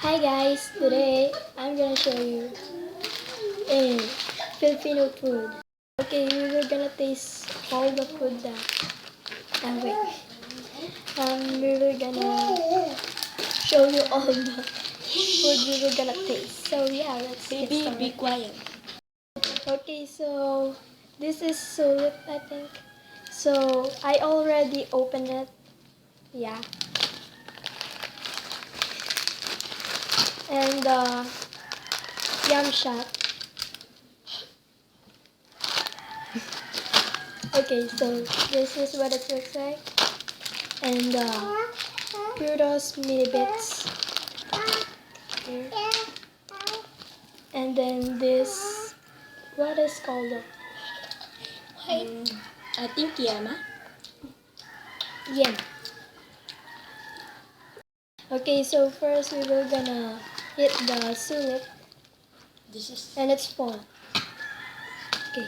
Hi guys, today I'm gonna show you a Filipino food. Okay, we were gonna taste all the food that wait. We were gonna show you all the food we were gonna taste. So yeah, let's get Baby, started. be quiet. Okay, so this is sulit, I think. So I already opened it. Yeah. And yum shot. Okay, so this is what it looks like. And Prudos mini bits here. And then this, what is called it? I think Yama. Yen. Okay, so first we were gonna hit the sulit, This is and it's full. Okay.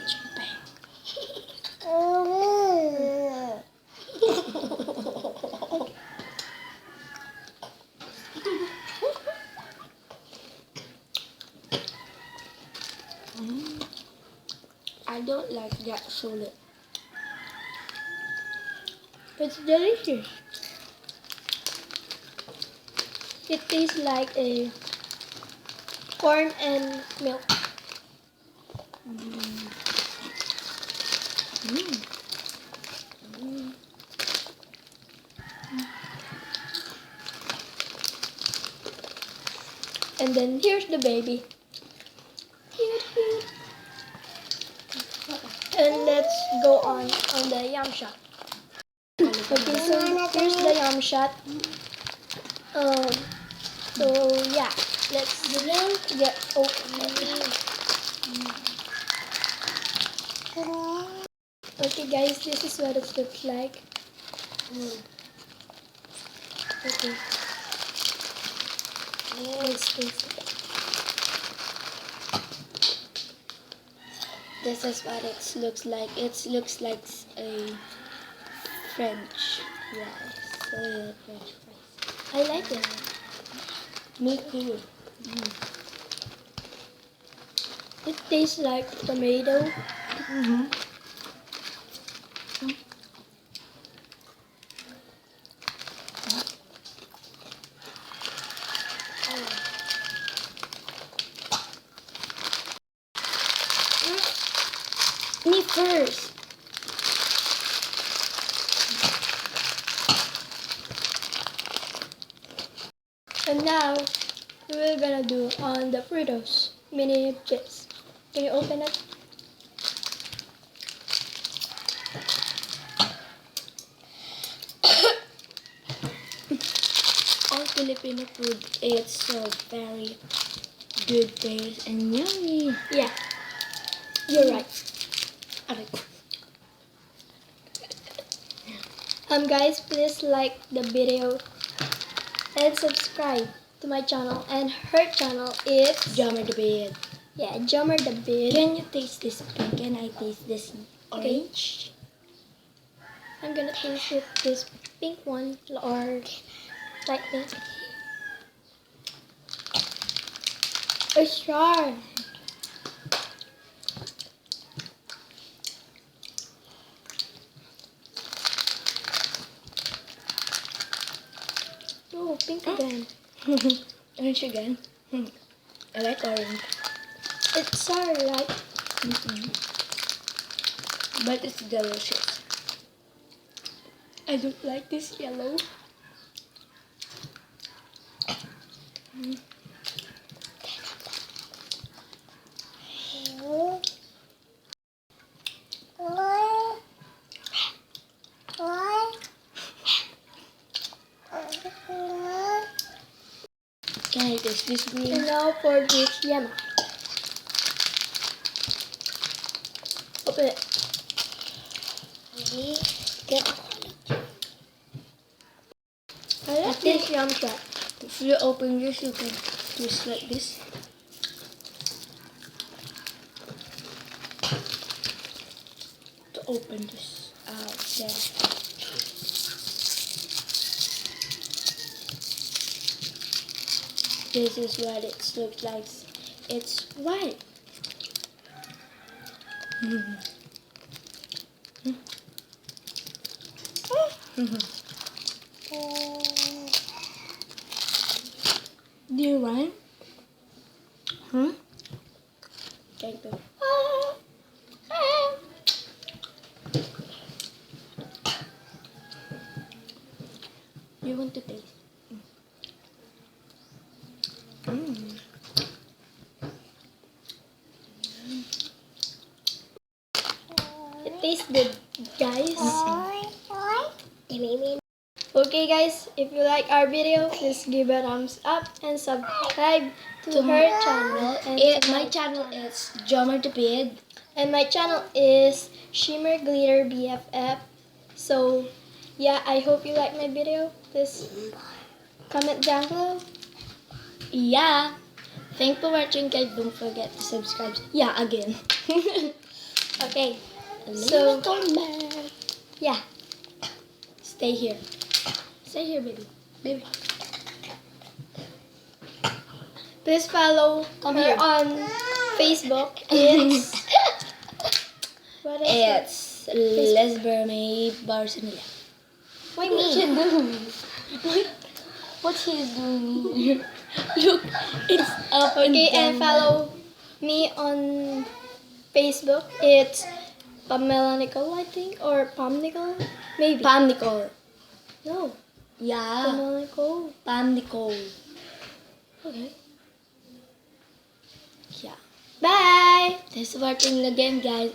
I don't like that solid. It's delicious. It tastes like a corn and milk. And then here's the baby. Cute, cute. And let's go on the yum shot. Okay, so here's the yum shot. So yeah, let's get open. Okay guys, this is what it looks like. Okay. Let's taste it. This is what it looks like. It looks like a French rice. French fries. I like it. Me too. It tastes like tomato. Me first. And now we're gonna do on the Fritos mini chips. Can you open it? All Filipino food is so very good taste and yummy. Yeah, you're right. Guys, please like the video and subscribe to my channel, and her channel is Jomerdavid. yeah, jomerdavid. Can you taste this pink? Can I taste this orange? I'm gonna taste it, this pink one or light pink. A star. Oh, pink again. Orange again. I like orange. It's sour, right? But it's delicious. I don't like this yellow. Can I taste this green? And now for this yama. Open it. I like this yum shot. If you open this, you can twist like this. To open this out there. This is what it looks like. It's white. Do you want? Take them. You want to taste? It tastes good, guys. Okay, guys, if you like our video, please give a thumbs up and subscribe to her channel. And My channel is jomerdavid. And my channel is Shimmer Glitter BFF. So, yeah, I hope you like my video. Please comment down below. Yeah. Thanks for watching, guys. Don't forget to subscribe. Yeah, again. Okay, so, yeah. Stay here. Stay here, baby. Baby. Please follow Come her here. on Facebook. It's what is it? It's lizber Barcelona. What did you do? What's he doing here? Look, it's up and Okay, down. and follow me on Facebook. It's Pamela Nicole, I think, or Pam Nicole, maybe. Pam Nicole. No, Yeah. Pamela Nicole. Pam Nicole. Okay. Yeah. Bye. Thanks for watching again, guys.